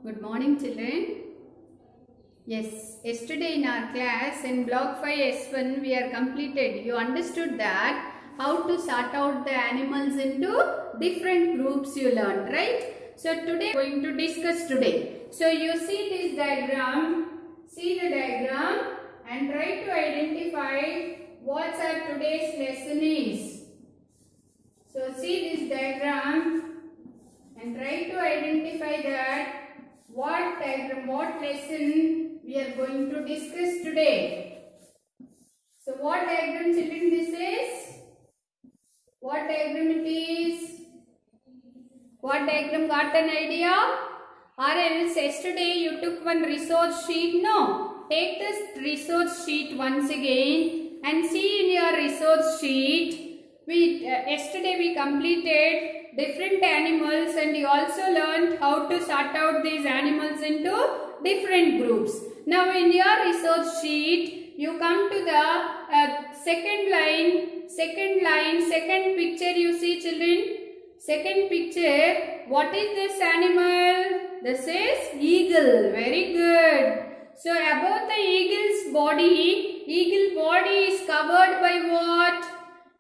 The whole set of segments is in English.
Good morning, children. Yes, yesterday in our class in block 5 S1 we are completed. You understood that how to sort out the animals into different groups you learned, right? So today we are going to discuss today. So you see this diagram, see the diagram and try to identify what our today's lesson is. So see this diagram and try to identify that what diagram, what lesson we are going to discuss today. So what diagram, children, this is? What diagram it is? What diagram, got an idea? Or else yesterday you took one resource sheet, no? Take this resource sheet once again and see in your resource sheet. Yesterday we completed different animals and you also learned how to sort out these animals into different groups. Now in your resource sheet, you come to the second picture you see, children. Second picture, what is this animal? This is eagle. Very good. So about the eagle's body, eagle body is covered by what?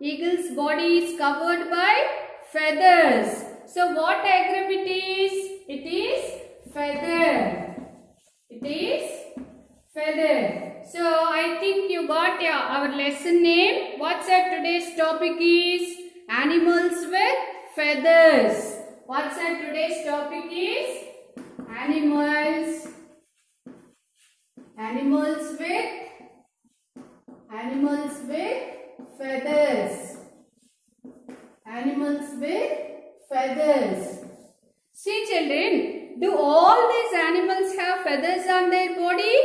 Eagle's body is covered by feathers. So what diagram it is? It is feather. It is feather. So I think you got our lesson name. What's our today's topic is? Animals with feathers. What's our today's topic is? Animals with feathers. Animals with feathers. See, children, do all these animals have feathers on their body?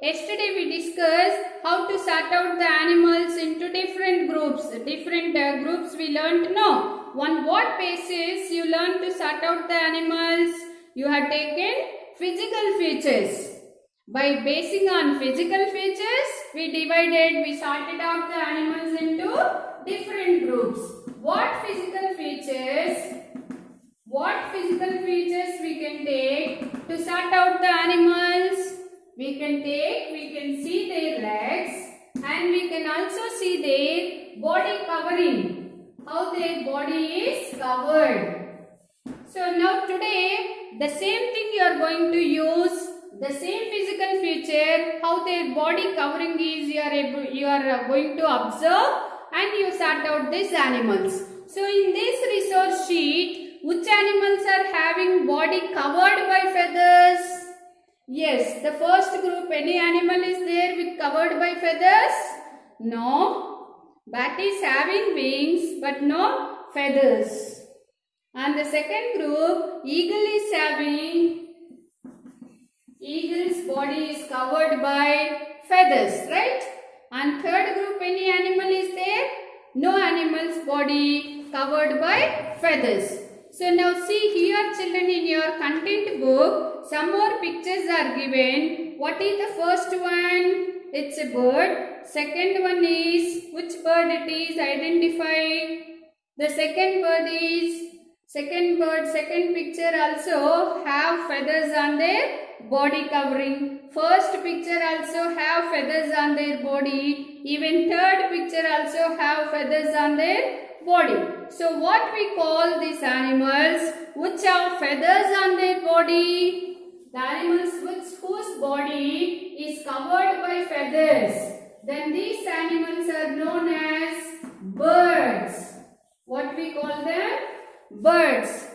Yesterday we discussed how to sort out the animals into different groups. Different groups we learnt. No. On what basis you learned to sort out the animals? You have taken physical features. By basing on physical features, we sorted out the animals into different groups. What physical features we can take to sort out the animals? We can see their legs and we can also see their body covering. How their body is covered. So now today, the same thing you are going to use. The same physical feature, how their body covering is, you are going to observe and you sort out these animals. So in this resource sheet, which animals are having body covered by feathers? Yes, the first group, any animal is there with covered by feathers? No. Bat is having wings but no feathers. And the second group, eagle's body is covered by feathers, right? And third group, any animal is there? No animal's body covered by feathers. So now see here, children, in your content book, some more pictures are given. What is the first one? It's a bird. Second one is, which bird it is? Identify. The second picture also have feathers on their body covering. First picture also have feathers on their body. Even third picture also have feathers on their body. So what we call these animals which have feathers on their body? The animals whose body is covered by feathers. Then these animals are known as birds. What we call them? Birds.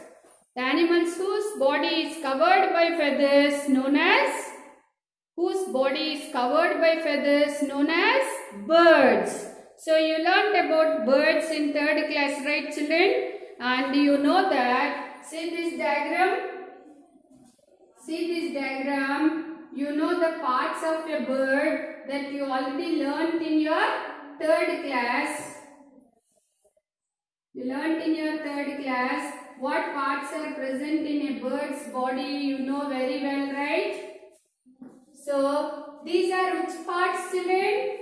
The animals whose body is covered by feathers known as birds. So you learned about birds in 3rd class, right, children? And you know that, see this diagram, you know the parts of a bird that you already learnt in your 3rd class. You learnt in your 3rd class what parts are present in a bird's body, you know very well, right? So these are which parts, children?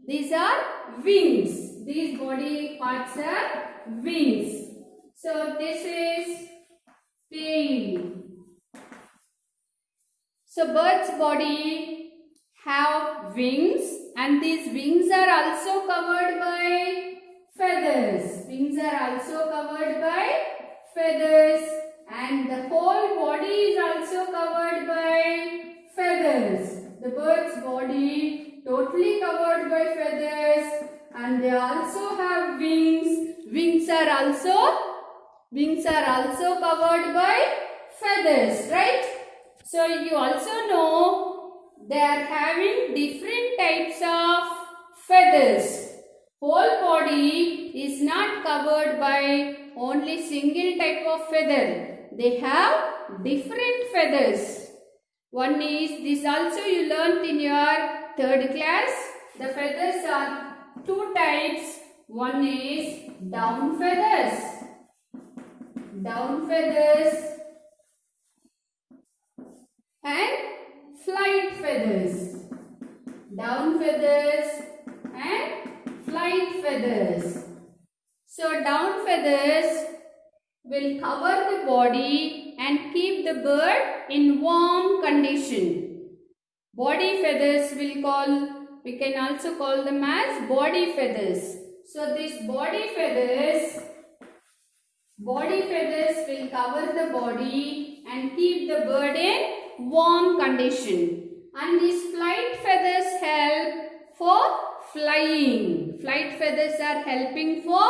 These are wings. These body parts are wings. So this is tail. So birds' body have wings, and these wings are also covered by feathers. Wings are also covered by feathers, and the whole body is also covered by feathers. The bird's body totally covered by feathers, and they also have wings. Wings are also covered by feathers, right? So you also know they are having different types of feathers. Whole body is not covered by only single type of feather. They have different feathers. One is, this also you learnt in your third class. The feathers are two types. One is down feathers and flight feathers. Down feathers and flight feathers. So down feathers will cover the body and keep the bird in warm condition. Body feathers we can also call them as body feathers. So these body feathers will cover the body and keep the bird in warm condition. And these flight feathers help for flying. Flight feathers are helping for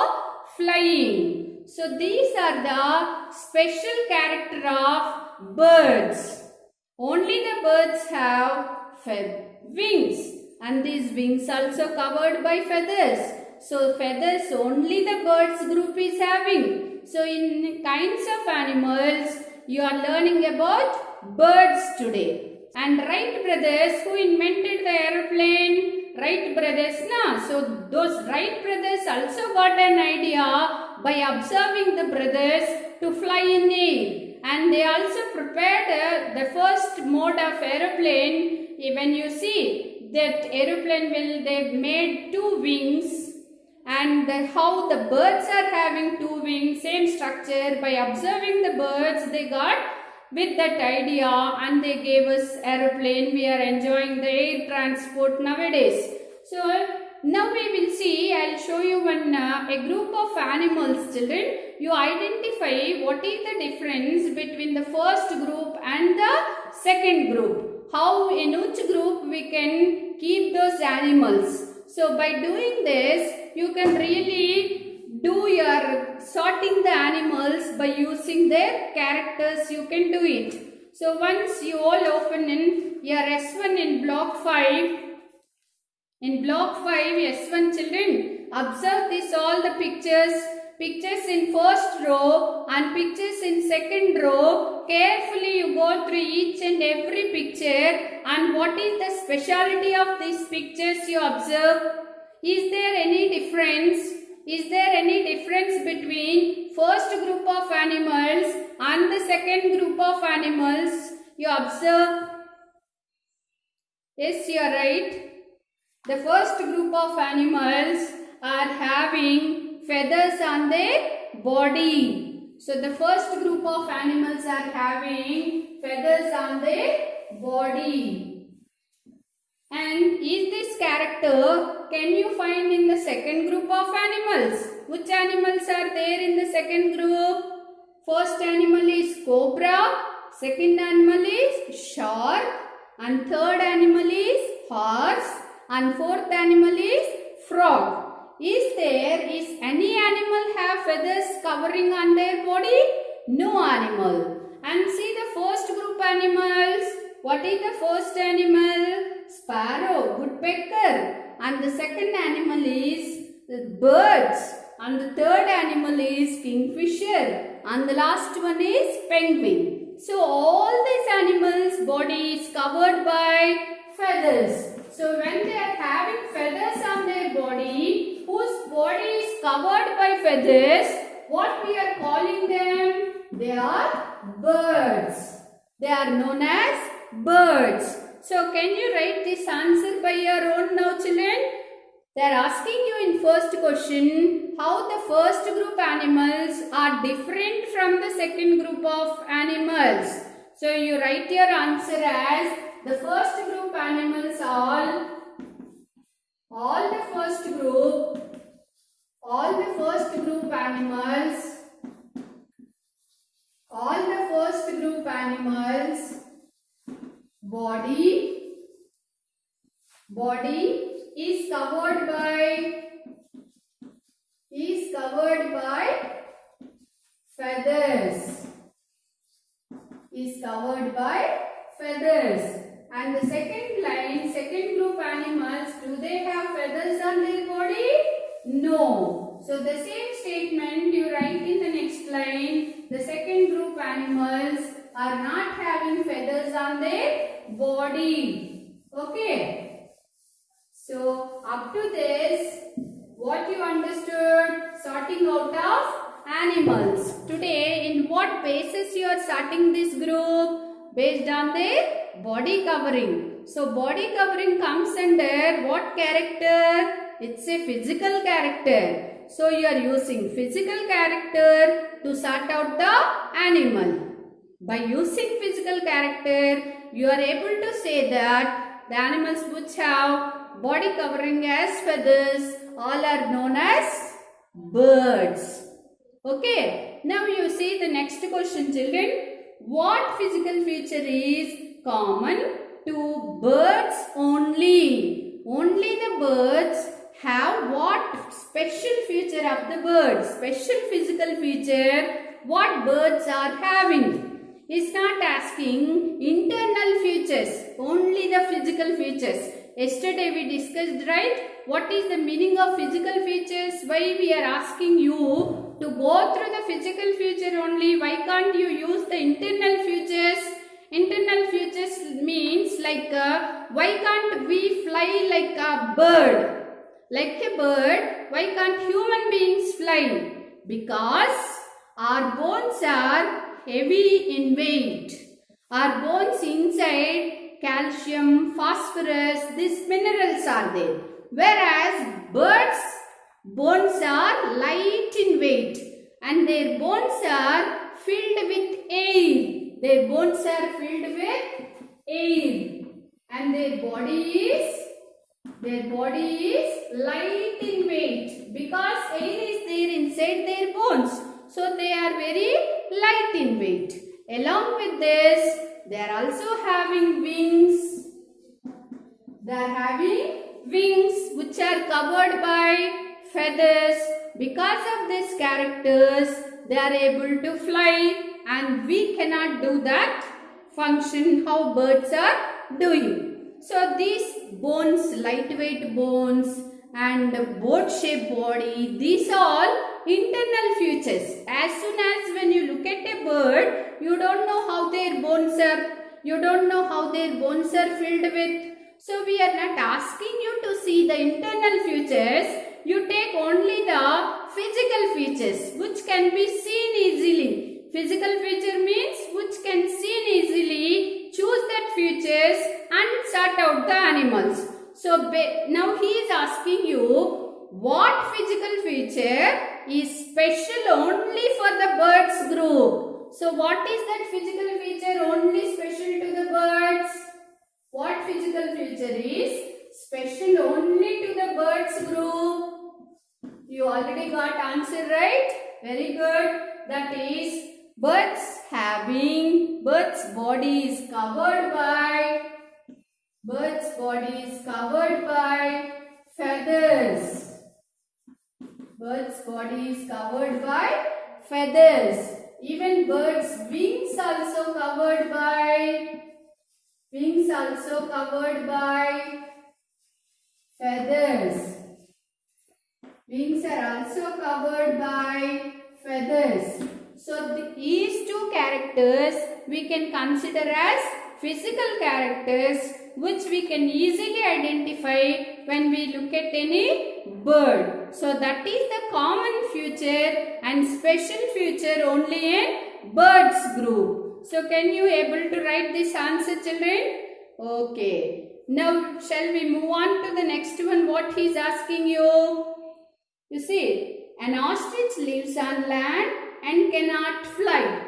flying. So these are the special character of birds. Only the birds have wings, and these wings also covered by feathers. So feathers only the birds group is having. So in kinds of animals you are learning about birds today. And Wright brothers, who invented the aeroplane? Wright brothers, na? So those Wright brothers also got an idea by observing the brothers to fly in the air. And they also prepared the first mode of aeroplane. When you see that aeroplane, they made two wings. And how the birds are having two wings, same structure. By observing the birds, they got with that idea and they gave us aeroplane. We are enjoying the air transport nowadays. So now we will see, I will show you a group of animals, children. You identify what is the difference between the first group and the second group. How in which group we can keep those animals. So by doing this, you can really do your sorting the animals by using their characters. You can do it. So once you all open in your S1 in block 5. In block 5 S1 children, observe this all the pictures. Pictures in first row and pictures in second row. Carefully you go through each and every picture, and what is the speciality of these pictures you observe. Is there any difference? Is there any difference between first group of animals and the second group of animals? You observe. Yes, you are right. The first group of animals are having feathers on their body. So the first group of animals are having feathers on their body. And is this character can you find in the second group of animals? Which animals are there in the second group? First animal is cobra, second animal is shark, and third animal is horse, and fourth animal is frog. Is any animal have feathers covering on their body? No animal. And see the first group animals. What is the first animal? Sparrow, woodpecker. And the second animal is birds. And the third animal is kingfisher. And the last one is penguin. So all these animals' body is covered by feathers. So when they are having feathers on their body, whose body is covered by feathers, what we are calling them? They are birds. They are known as birds. So can you write this answer by your own now, children? They are asking you in first question how the first group animals are different from the second group of animals. So you write your answer as the first group animals all the first group animals body is covered by feathers. And the second line, second group animals, do they have feathers on their body? No. So the same statement you write in the next line. The second group animals are not having feathers on their body. Okay. So up to this, what you understood? Sorting out of animals. Today, in what basis you are sorting this group? Based on their body covering. So body covering comes under what character? It's a physical character. So you are using physical character to sort out the animal. By using physical character, you are able to say that the animals which have body covering as feathers all are known as birds. Okay. Now you see the next question, children. What physical feature is common to birds only? Only the birds have what special feature of the birds? Special physical feature what birds are having. Is not asking internal features, only the physical features. Yesterday we discussed, right? What is the meaning of physical features? Why we are asking you to go through the physical feature only? Why can't you use the internal features? Internal features means like why can't we fly like a bird? Like a bird, why can't human beings fly? Because our bones are heavy in weight. Our bones inside calcium, phosphorus, these minerals are there. Whereas birds' bones are light in weight and their bones are filled with air. Their bones are filled with air and their body is light in weight because air is there inside their bones. So they are very light in weight. Along with this, they are also having wings. They are having wings which are covered by feathers. Because of these characters, they are able to fly and we cannot do that function how birds are doing. So these bones, lightweight bones and boat-shaped body, these are all internal features. As soon as when you look at a bird, you don't know how their bones are filled with. So we are not asking you to see the internal features. You take only the physical features which can be seen easily. Physical feature means which can seen easily. Choose that features and sort out the animals. So now he is asking you what physical feature is special only for the birds group. So what is that physical feature only special to the birds? What physical feature is special only to the birds group? You already got answer, right? Very good. That is birds body is covered by feathers. Bird's body is covered by feathers. Even birds' wings also covered by feathers. Wings are also covered by feathers. So these two characters we can consider as physical characters which we can easily identify when we look at any bird. So that is the common feature and special feature only in birds group. So can you able to write this answer, children? Okay. Now shall we move on to the next one? What he is asking you? You see, an ostrich lives on land and cannot fly.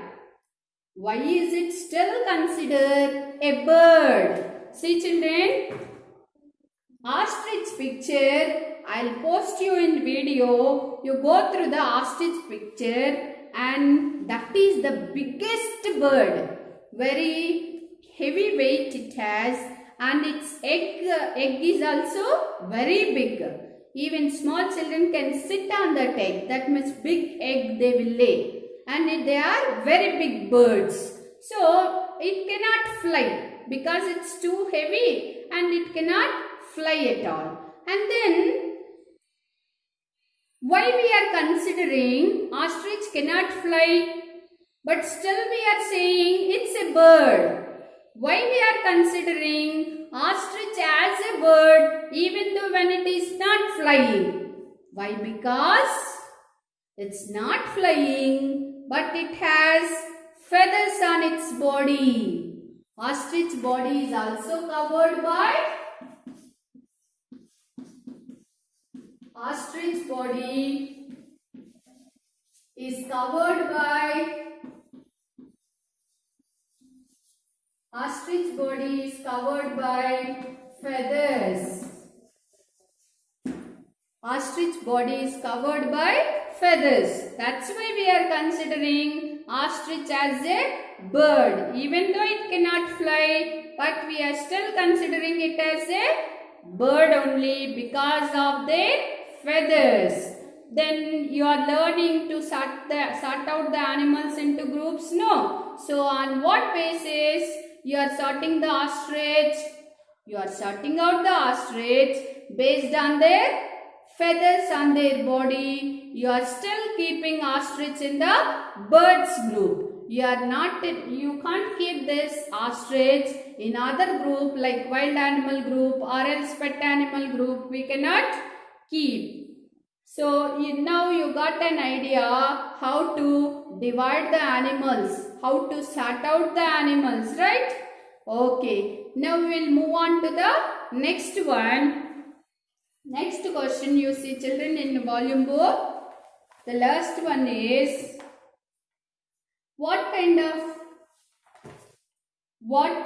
Why is it still considered a bird? See children, ostrich picture, I'll post you in video. You go through the ostrich picture and that is the biggest bird. Very heavy weight it has and its egg is also very big. Even small children can sit on that egg. That much big egg they will lay. And they are very big birds. So it cannot fly because it's too heavy and it cannot fly at all. And then why we are considering ostrich cannot fly but still we are saying it's a bird. Why we are considering ostrich as a bird even though when it is not flying? Why? Because it's not flying but it has feathers on its body. Ostrich body is also covered by ostrich body is covered by feathers. Ostrich body is covered by feathers. That's why we are considering ostrich as a bird. Even though it cannot fly, but we are still considering it as a bird only because of their feathers. Then you are learning to sort out the animals into groups? No. So on what basis you are sorting the ostrich? You are sorting out the ostrich based on their feathers on their body. You are still keeping ostrich in the birds group. You can't keep this ostrich in other group like wild animal group or else pet animal group. We cannot keep. So now you got an idea how to divide the animals, how to sort out the animals, right? Okay, now we will move on to the next one. Next question you see children in volume book. The last one is what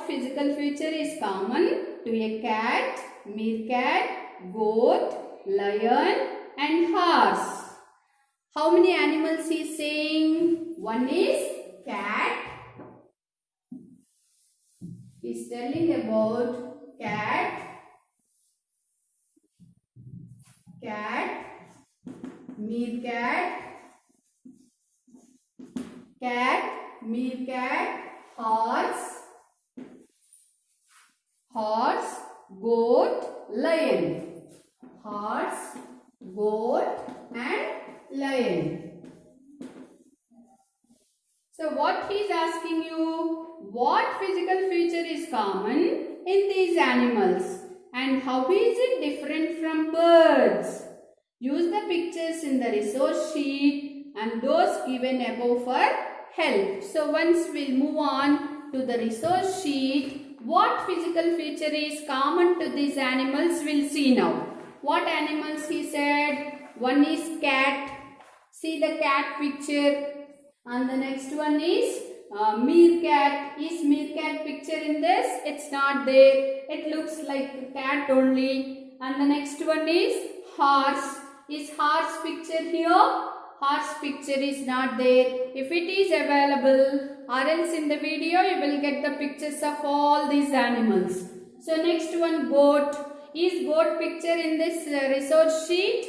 physical feature is common to a cat, meerkat, goat, lion and horse? How many animals he is saying? One is cat. He is telling about cat, meerkat, horse, goat, lion. Horse, goat and lion. So what he is asking you, what physical feature is common in these animals and how is it different from birds? Use the pictures in the resource sheet and those given above for help. So once we'll move on to the resource sheet, what physical feature is common to these animals we'll see now. What animals he said? One is cat. See the cat picture. And the next one is meerkat. Is meerkat picture in this? It's not there. It looks like a cat only. And the next one is horse. Is horse picture here? Horse picture is not there. If it is available or else in the video you will get the pictures of all these animals. So next one, goat. Is goat picture in this resource sheet?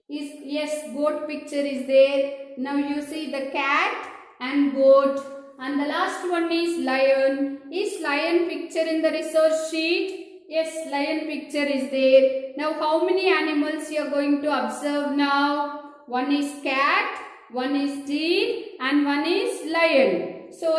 Yes, goat picture is there. Now you see the cat and goat. And the last one is lion. Is lion picture in the resource sheet? Yes, lion picture is there. Now how many animals you are going to observe now? One is cat, one is deer and one is lion. So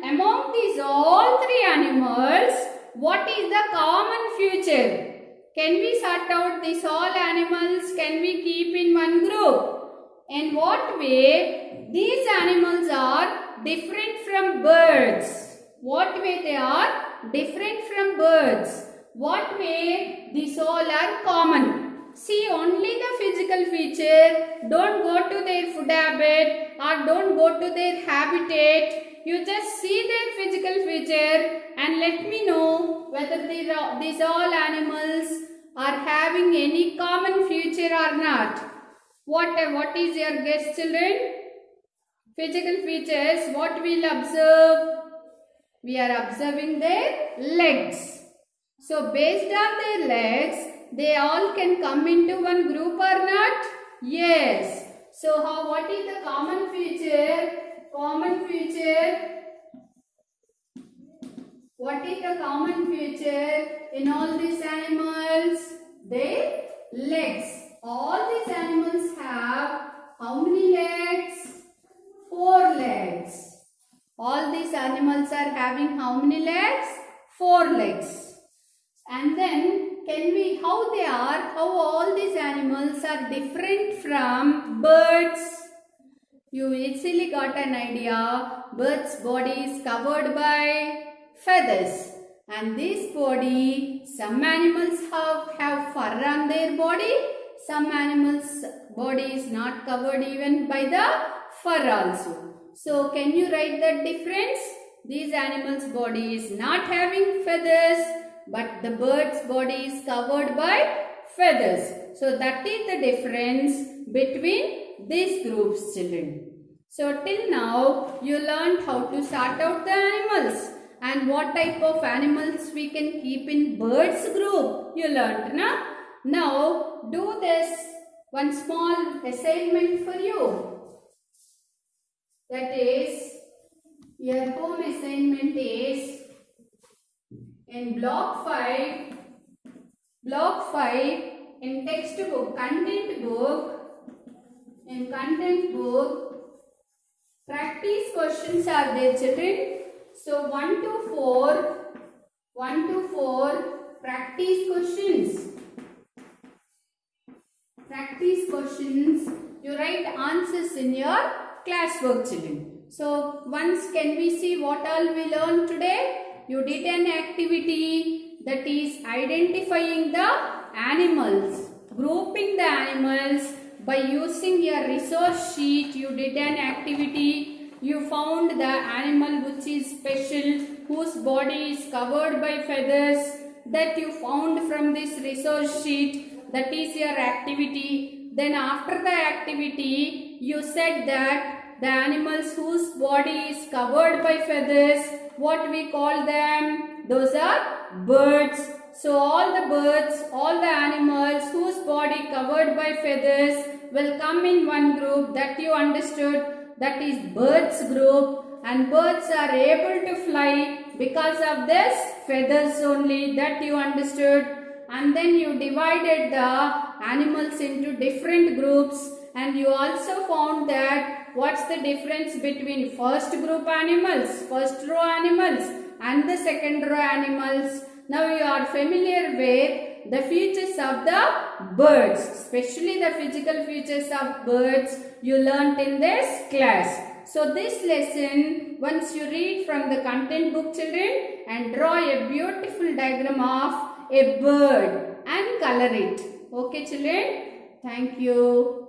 among these all three animals, what is the common feature? Can we sort out these all animals? Can we keep in one group? In what way these animals are different from birds? What way they are different from birds? What way these all are common? See only the physical feature. Don't go to their food habit or don't go to their habitat. you just see their physical feature and let me know whether these all animals are having any common feature or not. What is your guess, children? Physical features, what we'll observe? We are observing their legs. So based on their legs, they all can come into one group or not? Yes. So what is the common feature? Common feature. What is the common feature in all these animals? Their legs. All these animals have how many legs? 4 legs. All these animals are having how many legs? 4 legs. And then how all these animals are different from birds? You easily got an idea. Birds' body is covered by feathers. And this body, some animals have fur on their body. Some animals' body is not covered even by the fur also. So can you write that difference? These animals' body is not having feathers, but the bird's body is covered by feathers. So that is the difference between these groups, children. So till now you learned how to sort out the animals and what type of animals we can keep in birds group. You learned, na? Now do this one small assignment for you. That is, your home assignment is in block 5 in textbook, in content book, practice questions are there, children. So 1 to 4 practice questions. Practice questions. You write answers in your classwork, children. So once can we see what all we learned today? You did an activity that is identifying the animals, grouping the animals by using your resource sheet. You did an activity. You found the animal which is special, whose body is covered by feathers, that you found from this resource sheet. That is your activity. Then after the activity, you said that the animals whose body is covered by feathers, what we call them? Those are birds. So all the birds, all the animals whose body covered by feathers will come in one group that you understood. That is birds group, and birds are able to fly because of this feathers only, that you understood. And then you divided the animals into different groups, and you also found that what's the difference between first group animals, first row animals and the second row animals. Now you are familiar with the features of the birds, especially the physical features of birds you learnt in this class. So this lesson, once you read from the content book, children, and draw a beautiful diagram of a bird and color it. Okay, children? Thank you.